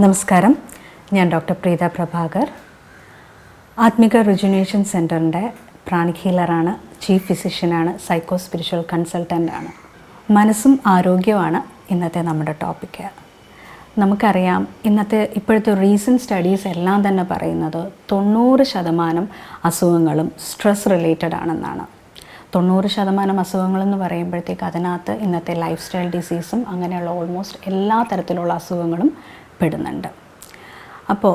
നമസ്കാരം, ഞാൻ ഡോക്ടർ പ്രീത പ്രഭാകർ. ആത്മിക റിജുനേഷൻ സെൻറ്ററിൻ്റെ പ്രാണിക് ഹീലറാണ്, ചീഫ് ഫിസിഷ്യനാണ്, സൈക്കോ സ്പിരിച്വൽ കൺസൾട്ടൻ്റാണ്. മനസ്സും ആരോഗ്യമാണ് ഇന്നത്തെ നമ്മുടെ ടോപ്പിക്ക്. നമുക്കറിയാം, ഇപ്പോഴത്തെ റീസെൻറ്റ് സ്റ്റഡീസ് എല്ലാം തന്നെ പറയുന്നത് 90% അസുഖങ്ങളും സ്ട്രെസ് റിലേറ്റഡ് ആണെന്നാണ്. 90% അസുഖങ്ങളെന്ന് പറയുമ്പോഴത്തേക്ക് അതിനകത്ത് ഇന്നത്തെ ലൈഫ് സ്റ്റൈൽ ഡിസീസും അങ്ങനെയുള്ള ഓൾമോസ്റ്റ് എല്ലാ തരത്തിലുള്ള അസുഖങ്ങളും പെടുന്നുണ്ട്. അപ്പോൾ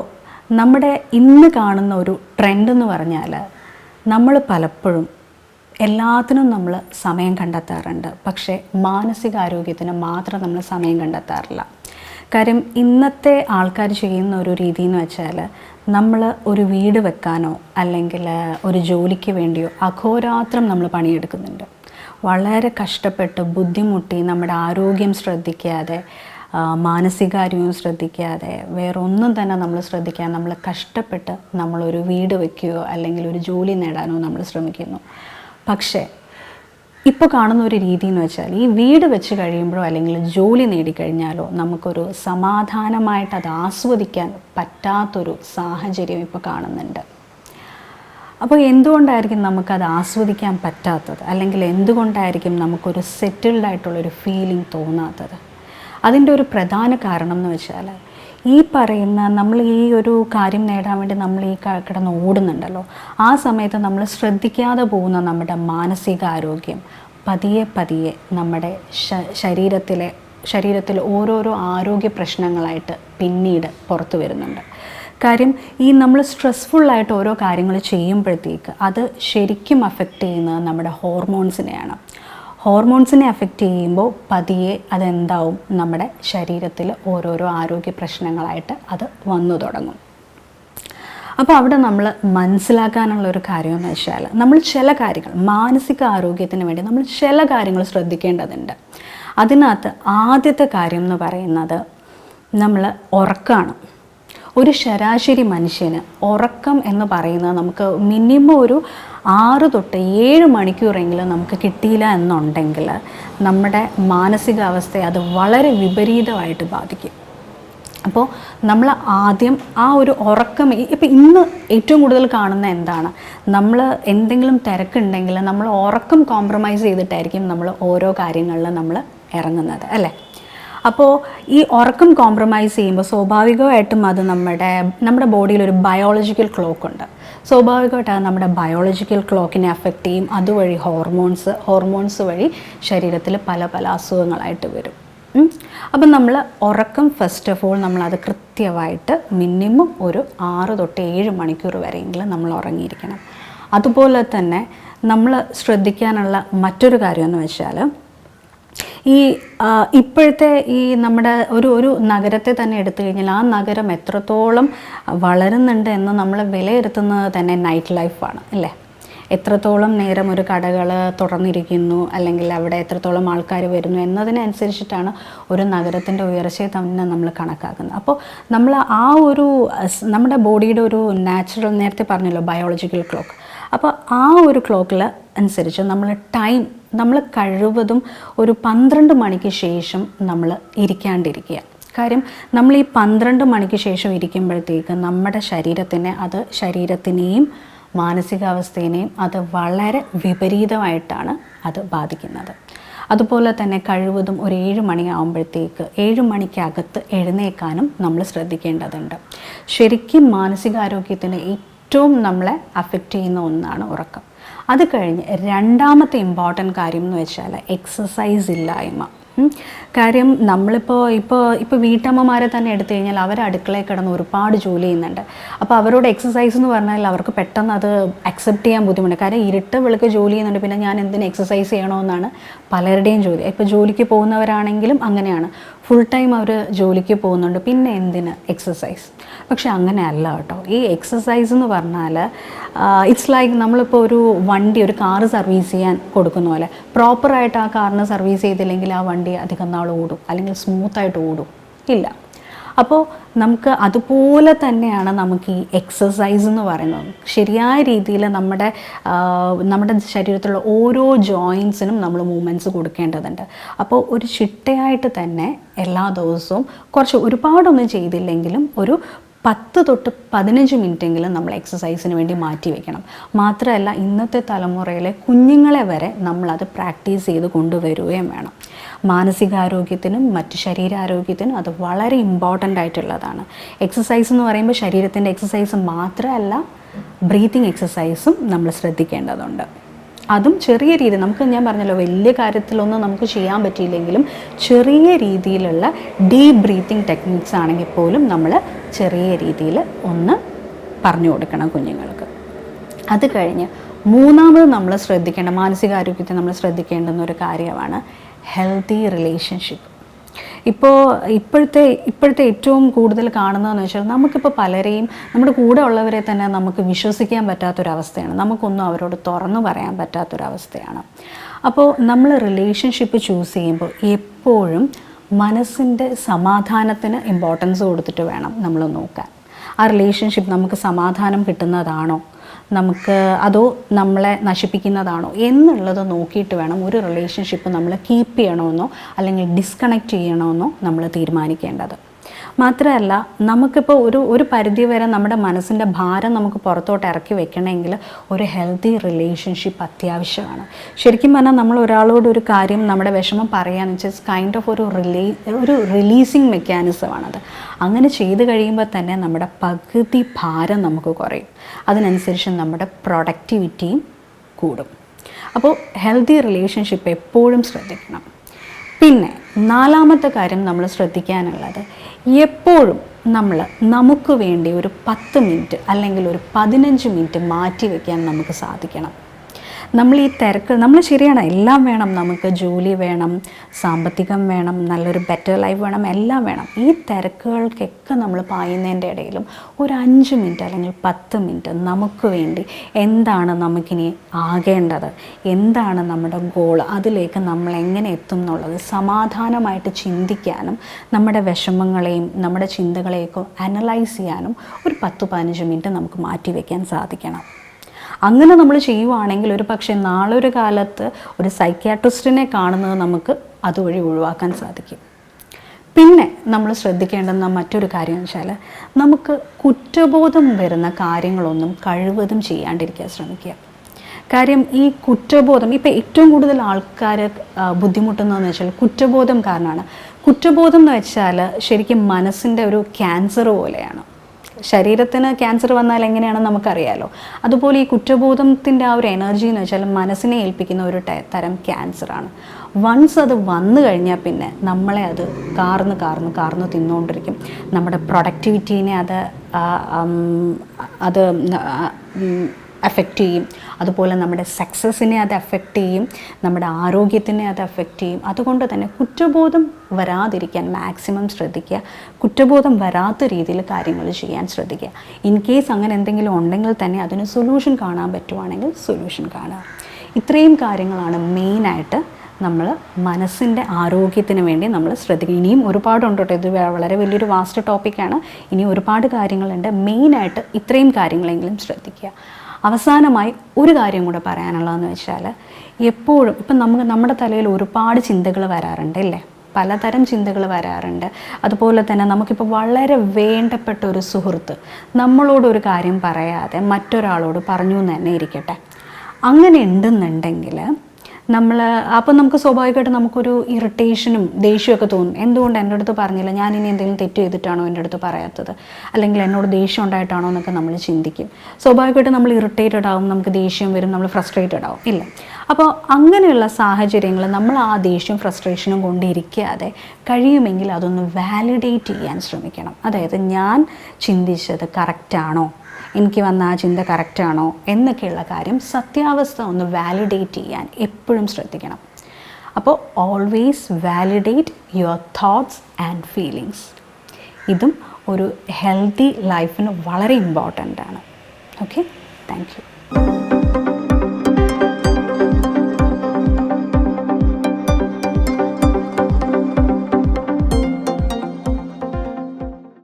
നമ്മുടെ ഇന്ന് കാണുന്ന ഒരു ട്രെൻഡ് എന്ന് പറഞ്ഞാൽ, നമ്മൾ പലപ്പോഴും എല്ലാത്തിനും നമ്മൾ സമയം കണ്ടെത്താറുണ്ട്, പക്ഷേ മാനസികാരോഗ്യത്തിന് മാത്രം നമ്മൾ സമയം കണ്ടെത്താറില്ല. കാര്യം ഇന്നത്തെ ആൾക്കാർ ചെയ്യുന്ന ഒരു രീതി എന്ന് വെച്ചാൽ, നമ്മൾ ഒരു വീട് വെക്കാനോ അല്ലെങ്കിൽ ഒരു ജോലിക്ക് വേണ്ടിയോ അഹോരാത്രം നമ്മൾ പണിയെടുക്കുന്നുണ്ട്. വളരെ കഷ്ടപ്പെട്ട് ബുദ്ധിമുട്ടി നമ്മുടെ ആരോഗ്യം ശ്രദ്ധിക്കാതെ, മാനസികാരോഗ്യം ശ്രദ്ധിക്കാതെ, വേറൊന്നും തന്നെ നമ്മൾ ശ്രദ്ധിക്കാതെ നമ്മൾ കഷ്ടപ്പെട്ട് നമ്മളൊരു വീട് വയ്ക്കുകയോ അല്ലെങ്കിൽ ഒരു ജോലി നേടാനോ നമ്മൾ ശ്രമിക്കുന്നു. പക്ഷേ ഇപ്പോൾ കാണുന്ന ഒരു രീതി എന്ന് വെച്ചാൽ, ഈ വീട് വെച്ച് കഴിയുമ്പോഴോ അല്ലെങ്കിൽ ജോലി നേടിക്കഴിഞ്ഞാലോ നമുക്കൊരു സമാധാനമായിട്ട് അത് ആസ്വദിക്കാൻ പറ്റാത്തൊരു സാഹചര്യം ഇപ്പോൾ കാണുന്നുണ്ട്. അപ്പോൾ എന്തുകൊണ്ടായിരിക്കും നമുക്കത് ആസ്വദിക്കാൻ പറ്റാത്തത്, അല്ലെങ്കിൽ എന്തുകൊണ്ടായിരിക്കും നമുക്കൊരു സെറ്റിൽഡായിട്ടുള്ളൊരു ഫീലിംഗ് തോന്നാത്തത്? അതിൻ്റെ ഒരു പ്രധാന കാരണം എന്ന് വെച്ചാൽ, ഈ പറയുന്ന നമ്മൾ ഈ ഒരു കാര്യം നേടാൻ വേണ്ടി നമ്മൾ ഈ കിടന്ന് ഓടുന്നുണ്ടല്ലോ, ആ സമയത്ത് നമ്മൾ ശ്രദ്ധിക്കാതെ പോകുന്ന നമ്മുടെ മാനസികാരോഗ്യം പതിയെ പതിയെ നമ്മുടെ ശരീരത്തിൽ ഓരോരോ ആരോഗ്യ പ്രശ്നങ്ങളായിട്ട് പിന്നീട് പുറത്തു വരുന്നുണ്ട്. കാര്യം ഈ നമ്മൾ സ്ട്രെസ്ഫുള്ളായിട്ട് ഓരോ കാര്യങ്ങൾ ചെയ്യുമ്പോഴത്തേക്ക് അത് ശരിക്കും അഫക്റ്റ് ചെയ്യുന്നത് നമ്മുടെ ഹോർമോൺസിനെയാണ്. ഹോർമോൺസിനെ അഫക്റ്റ് ചെയ്യുമ്പോൾ പതിയെ അതെന്താവും, നമ്മുടെ ശരീരത്തിൽ ഓരോരോ ആരോഗ്യ പ്രശ്നങ്ങളായിട്ട് അത് വന്നു തുടങ്ങും. അപ്പോൾ അവിടെ നമ്മൾ മനസ്സിലാക്കാനുള്ളൊരു കാര്യമെന്ന് വെച്ചാൽ, നമ്മൾ ചില കാര്യങ്ങൾ മാനസിക ആരോഗ്യത്തിന് വേണ്ടി നമ്മൾ ചില കാര്യങ്ങൾ ശ്രദ്ധിക്കേണ്ടതുണ്ട്. അതിനകത്ത് ആദ്യത്തെ കാര്യം എന്ന് പറയുന്നത് നമ്മൾ ഉറക്കമാണ്. ഒരു ശരാശരി മനുഷ്യന് ഉറക്കം എന്ന് പറയുന്നത് നമുക്ക് മിനിമം ഒരു 6 തൊട്ട് 7 മണിക്കൂറെങ്കിലും നമുക്ക് കിട്ടിയില്ല എന്നുണ്ടെങ്കിൽ നമ്മുടെ മാനസികാവസ്ഥയെ അത് വളരെ വിപരീതമായിട്ട് ബാധിക്കും. അപ്പോൾ നമ്മൾ ആദ്യം ആ ഒരു ഉറക്കം, ഇപ്പോൾ ഇന്ന് ഏറ്റവും കൂടുതൽ കാണുന്ന എന്താണ്, നമ്മൾ എന്തെങ്കിലും തിരക്കുണ്ടെങ്കിൽ നമ്മൾ ഉറക്കം കോംപ്രമൈസ് ചെയ്തിട്ടായിരിക്കും നമ്മൾ ഓരോ കാര്യങ്ങളിലും നമ്മൾ ഇറങ്ങുന്നത്, അല്ലേ? അപ്പോൾ ഈ ഉറക്കം കോംപ്രമൈസ് ചെയ്യുമ്പോൾ സ്വാഭാവികമായിട്ടും അത് നമ്മുടെ ബോഡിയിൽ ഒരു ബയോളജിക്കൽ ക്ലോക്ക് ഉണ്ട്. സ്വാഭാവികമായിട്ട് അത് നമ്മുടെ ബയോളജിക്കൽ ക്ലോക്കിനെ അഫക്റ്റ് ചെയ്യും. അതുവഴി ഹോർമോൺസ് വഴി ശരീരത്തിൽ പല പല അസുഖങ്ങളായിട്ട് വരും. അപ്പം നമ്മൾ ഉറക്കം ഫസ്റ്റ് ഓഫ് ഓൾ നമ്മളത് കൃത്യമായിട്ട് മിനിമം ഒരു 6 തൊട്ട് 7 മണിക്കൂർ വരെയെങ്കിലും നമ്മൾ ഉറങ്ങിയിരിക്കണം. അതുപോലെ തന്നെ നമ്മൾ ശ്രദ്ധിക്കാനുള്ള മറ്റൊരു കാര്യമെന്ന് വെച്ചാൽ, ഇപ്പോഴത്തെ ഈ നമ്മുടെ ഒരു നഗരത്തെ തന്നെ എടുത്തു കഴിഞ്ഞാൽ ആ നഗരം എത്രത്തോളം വളരുന്നുണ്ട് എന്ന് നമ്മൾ വിലയിരുത്തുന്നത് തന്നെ നൈറ്റ് ലൈഫാണ്, അല്ലേ? എത്രത്തോളം നേരം ഒരു കടകൾ തുറന്നിരിക്കുന്നു, അല്ലെങ്കിൽ അവിടെ എത്രത്തോളം ആൾക്കാർ വരുന്നു എന്നതിനനുസരിച്ചിട്ടാണ് ഒരു നഗരത്തിൻ്റെ ഉയർച്ചയെ തന്നെ നമ്മൾ കണക്കാക്കുന്നത്. അപ്പോൾ നമ്മൾ നമ്മുടെ ബോഡിയുടെ ഒരു നാച്ചുറൽ, നേരത്തെ പറഞ്ഞല്ലോ, ബയോളജിക്കൽ ക്ലോക്ക്. അപ്പോൾ ആ ഒരു ക്ലോക്കിൽ അനുസരിച്ച് നമ്മൾ കഴിവതും ഒരു 12 മണിക്ക് ശേഷം നമ്മൾ ഇരിക്കാണ്ടിരിക്കുക. കാര്യം നമ്മൾ ഈ 12 മണിക്ക് ശേഷം ഇരിക്കുമ്പോഴത്തേക്ക് നമ്മുടെ ശരീരത്തിനെയും മാനസികാവസ്ഥയെയും അത് വളരെ വിപരീതമായിട്ടാണ് അത് ബാധിക്കുന്നത്. അതുപോലെ തന്നെ കഴിവതും ഒരു 7 മണിയാകുമ്പോഴത്തേക്ക് 7 മണിക്കകത്ത് എഴുന്നേൽക്കാനും നമ്മൾ ശ്രദ്ധിക്കേണ്ടതുണ്ട്. ശരിക്കും മാനസികാരോഗ്യത്തിന് ഏറ്റവും നമ്മളെ അഫക്റ്റ് ചെയ്യുന്ന ഒന്നാണ് ഉറക്കം. അത് കഴിഞ്ഞ് രണ്ടാമത്തെ ഇമ്പോർട്ടൻ്റ് കാര്യം എന്ന് വെച്ചാൽ എക്സസൈസ് ഇല്ലായ്മ. കാര്യം ഇപ്പോൾ വീട്ടമ്മമാരെ തന്നെ എടുത്തു കഴിഞ്ഞാൽ അവർ അടുക്കളയിൽ കിടന്ന് ഒരുപാട് ജോലി ചെയ്യുന്നുണ്ട്. അപ്പോൾ അവരോട് എക്സസൈസ് എന്ന് പറഞ്ഞാൽ അവർക്ക് പെട്ടെന്ന് അത് അക്സെപ്റ്റ് ചെയ്യാൻ ബുദ്ധിമുട്ട്. കാര്യം ഇരുട്ട് വെളുക്ക് ജോലി ചെയ്യുന്നുണ്ട്, പിന്നെ ഞാൻ എന്തിന് എക്സസൈസ് ചെയ്യണമെന്നാണ് പലരുടെയും ചോദ്യം. ഇപ്പോൾ ജോലിക്ക് പോകുന്നവരാണെങ്കിലും അങ്ങനെയാണ്, ഫുൾ ടൈം അവർ ജോലിക്ക് പോകുന്നുണ്ട്, പിന്നെ എന്തിന് എക്സസൈസ്? പക്ഷെ അങ്ങനെയല്ല കേട്ടോ. ഈ എക്സസൈസ് എന്ന് പറഞ്ഞാൽ ഇറ്റ്സ് ലൈക്ക് നമ്മളിപ്പോൾ ഒരു കാറ് സർവീസ് ചെയ്യാൻ കൊടുക്കുന്ന പോലെ പ്രോപ്പറായിട്ട് ആ കാറിന് സർവീസ് ചെയ്തില്ലെങ്കിൽ ആ വണ്ടി അധികം നാൾ ഓടും, അല്ലെങ്കിൽ സ്മൂത്തായിട്ട് ഓടും? ഇല്ല. അപ്പോൾ നമുക്ക് അതുപോലെ തന്നെയാണ് നമുക്ക് ഈ എക്സസൈസ് എന്ന് പറയുന്നത്. ശരിയായ രീതിയിൽ നമ്മുടെ ശരീരത്തിലുള്ള ഓരോ ജോയിൻസിനും നമ്മൾ മൂവ്മെൻറ്റ്സ് കൊടുക്കേണ്ടതുണ്ട്. അപ്പോൾ ഒരു ചിട്ടയായിട്ട് തന്നെ എല്ലാ ദിവസവും ഒരുപാടൊന്നും ചെയ്തില്ലെങ്കിലും ഒരു 10 തൊട്ട് 15 മിനിറ്റെങ്കിലും നമ്മൾ എക്സസൈസിന് വേണ്ടി മാറ്റി വയ്ക്കണം. മാത്രമല്ല ഇന്നത്തെ തലമുറയിലെ കുഞ്ഞുങ്ങളെ വരെ നമ്മളത് പ്രാക്ടീസ് ചെയ്ത് കൊണ്ടുവരികയും വേണം. മാനസികാരോഗ്യത്തിനും മറ്റ് ശരീരാരോഗ്യത്തിനും അത് വളരെ ഇമ്പോർട്ടൻ്റ് ആയിട്ടുള്ളതാണ്. എക്സസൈസ് എന്ന് പറയുമ്പോൾ ശരീരത്തിൻ്റെ എക്സസൈസ് മാത്രമല്ല, ബ്രീത്തിങ് എക്സസൈസും നമ്മൾ ശ്രദ്ധിക്കേണ്ടതുണ്ട്. അതും ചെറിയ രീതി, ഞാൻ പറഞ്ഞല്ലോ വലിയ കാര്യത്തിലൊന്നും നമുക്ക് ചെയ്യാൻ പറ്റിയില്ലെങ്കിലും ചെറിയ രീതിയിലുള്ള ഡീപ്പ് ബ്രീത്തിങ് ടെക്നിക്സ് ആണെങ്കിൽ പോലും നമ്മൾ ചെറിയ രീതിയിൽ ഒന്ന് പറഞ്ഞു കൊടുക്കണം കുഞ്ഞുങ്ങൾക്ക്. അത് കഴിഞ്ഞ് മൂന്നാമത് നമ്മൾ മാനസികാരോഗ്യത്തെ നമ്മൾ ശ്രദ്ധിക്കേണ്ടുന്ന ഒരു കാര്യമാണ് ഹെൽത്തി റിലേഷൻഷിപ്പ്. ഇപ്പോഴത്തെ ഏറ്റവും കൂടുതൽ കാണുന്നതെന്ന് വെച്ചാൽ നമുക്കിപ്പോൾ പലരെയും നമ്മുടെ കൂടെ ഉള്ളവരെ തന്നെ നമുക്ക് വിശ്വസിക്കാൻ പറ്റാത്തൊരവസ്ഥയാണ്. നമുക്കൊന്നും അവരോട് തുറന്നു പറയാൻ പറ്റാത്തൊരവസ്ഥയാണ്. അപ്പോൾ നമ്മൾ റിലേഷൻഷിപ്പ് ചൂസ് ചെയ്യുമ്പോൾ എപ്പോഴും മനസ്സിൻ്റെ സമാധാനത്തിന് ഇമ്പോർട്ടൻസ് കൊടുത്തിട്ട് വേണം നമ്മൾ നോക്കാൻ. ആ റിലേഷൻഷിപ്പ് നമുക്ക് സമാധാനം കിട്ടുന്നതാണോ, അതോ നമ്മളെ നശിപ്പിക്കുന്നതാണോ എന്നുള്ളത് നോക്കിയിട്ട് വേണം ഒരു റിലേഷൻഷിപ്പ് നമ്മൾ കീപ്പ് ചെയ്യണമെന്നോ അല്ലെങ്കിൽ ഡിസ്കണക്റ്റ് ചെയ്യണമെന്നോ നമ്മൾ തീരുമാനിക്കേണ്ടത്. മാത്രമല്ല നമുക്കിപ്പോൾ ഒരു പരിധി വരെ നമ്മുടെ മനസ്സിൻ്റെ ഭാരം നമുക്ക് പുറത്തോട്ട് ഇറക്കി വെക്കണമെങ്കിൽ ഒരു ഹെൽത്തി റിലേഷൻഷിപ്പ് അത്യാവശ്യമാണ്. ശരിക്കും പറഞ്ഞാൽ നമ്മൾ ഒരാളോട് ഒരു കാര്യം നമ്മുടെ വിഷമം പറയാന്ന് വെച്ചാൽ കൈൻഡ് ഓഫ് ഒരു റിലീസിങ് മെക്കാനിസമാണത്. അങ്ങനെ ചെയ്ത് കഴിയുമ്പോൾ തന്നെ നമ്മുടെ പകുതി ഭാരം നമുക്ക് കുറയും. അതിനനുസരിച്ച് നമ്മുടെ പ്രൊഡക്ടിവിറ്റിയും കൂടും. അപ്പോൾ ഹെൽത്തി റിലേഷൻഷിപ്പ് എപ്പോഴും ശ്രദ്ധിക്കണം. പിന്നെ നാലാമത്തെ കാര്യം നമ്മൾ ശ്രദ്ധിക്കാനുള്ളത്, എപ്പോഴും നമുക്ക് വേണ്ടി ഒരു 10 മിനിറ്റ് അല്ലെങ്കിൽ ഒരു 15 മിനിറ്റ് മാറ്റി വയ്ക്കാൻ നമുക്ക് സാധിക്കണം. നമ്മൾ ശരിയാണ്, എല്ലാം വേണം, നമുക്ക് ജോലി വേണം, സാമ്പത്തികം വേണം, നല്ലൊരു ബെറ്റർ ലൈഫ് വേണം, എല്ലാം വേണം. ഈ തിരക്കുകൾക്കൊക്കെ നമ്മൾ പായുന്നതിൻ്റെ ഇടയിലും ഒരു 5 മിനിറ്റ് അല്ലെങ്കിൽ 10 മിനിറ്റ് നമുക്ക് വേണ്ടി എന്താണ് നമുക്കിനി ആകേണ്ടത്, എന്താണ് നമ്മുടെ ഗോൾ, അതിലേക്ക് നമ്മൾ എങ്ങനെ എത്തും എന്നുള്ളത് സമാധാനമായിട്ട് ചിന്തിക്കാനും നമ്മുടെ വിഷമങ്ങളെയും നമ്മുടെ ചിന്തകളെയൊക്കെ അനലൈസ് ചെയ്യാനും ഒരു 10-15 മിനിറ്റ് നമുക്ക് മാറ്റി വയ്ക്കാൻ സാധിക്കണം. അങ്ങനെ നമ്മൾ ചെയ്യുവാണെങ്കിൽ ഒരു പക്ഷേ നാളൊരു കാലത്ത് ഒരു സൈക്യാട്രിസ്റ്റിനെ കാണുന്നത് നമുക്ക് അതുവഴി ഒഴിവാക്കാൻ സാധിക്കും. പിന്നെ നമ്മൾ ശ്രദ്ധിക്കേണ്ടുന്ന മറ്റൊരു കാര്യം എന്ന് വെച്ചാൽ, നമുക്ക് കുറ്റബോധം വരുന്ന കാര്യങ്ങളൊന്നും കഴിവതും ചെയ്യാണ്ടിരിക്കാൻ ശ്രമിക്കുക. കാര്യം ഈ കുറ്റബോധം, ഇപ്പോൾ ഏറ്റവും കൂടുതൽ ആൾക്കാർ ബുദ്ധിമുട്ടുന്നതെന്ന് വെച്ചാൽ കുറ്റബോധം കാരണമാണ്. കുറ്റബോധം എന്ന് വെച്ചാൽ ശരിക്കും മനസ്സിൻ്റെ ഒരു ക്യാൻസർ പോലെയാണ്. ശരീരത്തിന് ക്യാൻസർ വന്നാൽ എങ്ങനെയാണെന്ന് നമുക്കറിയാലോ. അതുപോലെ ഈ കുറ്റബോധത്തിൻ്റെ ആ ഒരു എനർജി എന്ന് വെച്ചാൽ മനസ്സിനെ ഏൽപ്പിക്കുന്ന ഒരു തരം ക്യാൻസറാണ്. വൺസ് അത് വന്നു കഴിഞ്ഞാൽ പിന്നെ നമ്മളെ അത് കാർന്ന് തിന്നുകൊണ്ടിരിക്കും. നമ്മുടെ പ്രൊഡക്ടിവിറ്റീനെ അത് അഫക്റ്റ് ചെയ്യും. അതുപോലെ നമ്മുടെ സക്സസ്സിനെ അത് അഫക്റ്റ് ചെയ്യും, നമ്മുടെ ആരോഗ്യത്തിനെ അത് അഫക്റ്റ് ചെയ്യും. അതുകൊണ്ട് തന്നെ കുറ്റബോധം വരാതിരിക്കാൻ മാക്സിമം ശ്രദ്ധിക്കുക. കുറ്റബോധം വരാത്ത രീതിയിൽ കാര്യങ്ങൾ ചെയ്യാൻ ശ്രദ്ധിക്കുക. ഇൻ കേസ് അങ്ങനെ എന്തെങ്കിലും ഉണ്ടെങ്കിൽ തന്നെ അതിന് സൊല്യൂഷൻ കാണാൻ പറ്റുവാണെങ്കിൽ സൊല്യൂഷൻ കാണുക. ഇത്രയും കാര്യങ്ങളാണ് മെയിനായിട്ട് നമ്മൾ മനസ്സിൻ്റെ ആരോഗ്യത്തിന് വേണ്ടി നമ്മൾ ശ്രദ്ധിക്കുക. ഇനിയും ഒരുപാടുണ്ട് കേട്ടോ, ഇത് വളരെ വലിയൊരു വാസ്റ്റ് ടോപ്പിക്കാണ്. ഇനി ഒരുപാട് കാര്യങ്ങളുണ്ട്. മെയിനായിട്ട് ഇത്രയും കാര്യങ്ങളെങ്കിലും ശ്രദ്ധിക്കുക. അവസാനമായി ഒരു കാര്യം കൂടെ പറയാനുള്ളതെന്ന് വെച്ചാൽ, എപ്പോഴും ഇപ്പം നമ്മുടെ തലയിൽ ഒരുപാട് ചിന്തകൾ വരാറുണ്ട് അല്ലേ, പലതരം ചിന്തകൾ വരാറുണ്ട്. അതുപോലെ തന്നെ നമുക്കിപ്പോൾ വളരെ വേണ്ടപ്പെട്ട ഒരു സുഹൃത്ത് നമ്മളോടൊരു കാര്യം പറയാതെ മറ്റൊരാളോട് പറഞ്ഞു എന്ന് തന്നെ ഇരിക്കട്ടെ. അങ്ങനെ ഉണ്ടെന്നുണ്ടെങ്കിൽ അപ്പോൾ നമുക്ക് സ്വാഭാവികമായിട്ട് നമുക്കൊരു ഇറിറ്റേഷനും ദേഷ്യമൊക്കെ തോന്നും. എന്തുകൊണ്ട് എൻ്റെ അടുത്ത് പറഞ്ഞില്ല, ഞാൻ ഇനി എന്തെങ്കിലും തെറ്റ് ചെയ്തിട്ടാണോ എൻ്റെ അടുത്ത് പറയാത്തത്, അല്ലെങ്കിൽ എന്നോട് ദേഷ്യം ഉണ്ടായിട്ടാണോ എന്നൊക്കെ നമ്മൾ ചിന്തിക്കും. സ്വാഭാവികമായിട്ട് നമ്മൾ ഇറിറ്റേറ്റഡ് ആവും, നമുക്ക് ദേഷ്യം വരും, നമ്മൾ ഫ്രസ്ട്രേറ്റഡ് ആവും ഇല്ല. അപ്പോൾ അങ്ങനെയുള്ള സാഹചര്യങ്ങൾ നമ്മൾ ആ ദേഷ്യവും ഫ്രസ്ട്രേഷനും കൊണ്ടിരിക്കാതെ കഴിയുമെങ്കിൽ അതൊന്ന് വാലിഡേറ്റ് ചെയ്യാൻ ശ്രമിക്കണം. അതായത് ഞാൻ ചിന്തിച്ചത് കറക്റ്റാണോ, എനിക്ക് വന്ന ആ ചിന്ത കറക്റ്റാണോ എന്നൊക്കെയുള്ള കാര്യം സത്യാവസ്ഥ ഒന്ന് വാലിഡേറ്റ് ചെയ്യാൻ എപ്പോഴും ശ്രദ്ധിക്കണം. അപ്പോൾ always validate your thoughts and feelings. ഇതും ഒരു ഹെൽത്തി ലൈഫിന് വളരെ ഇമ്പോർട്ടൻ്റ് ആണ്. Okay, thank you.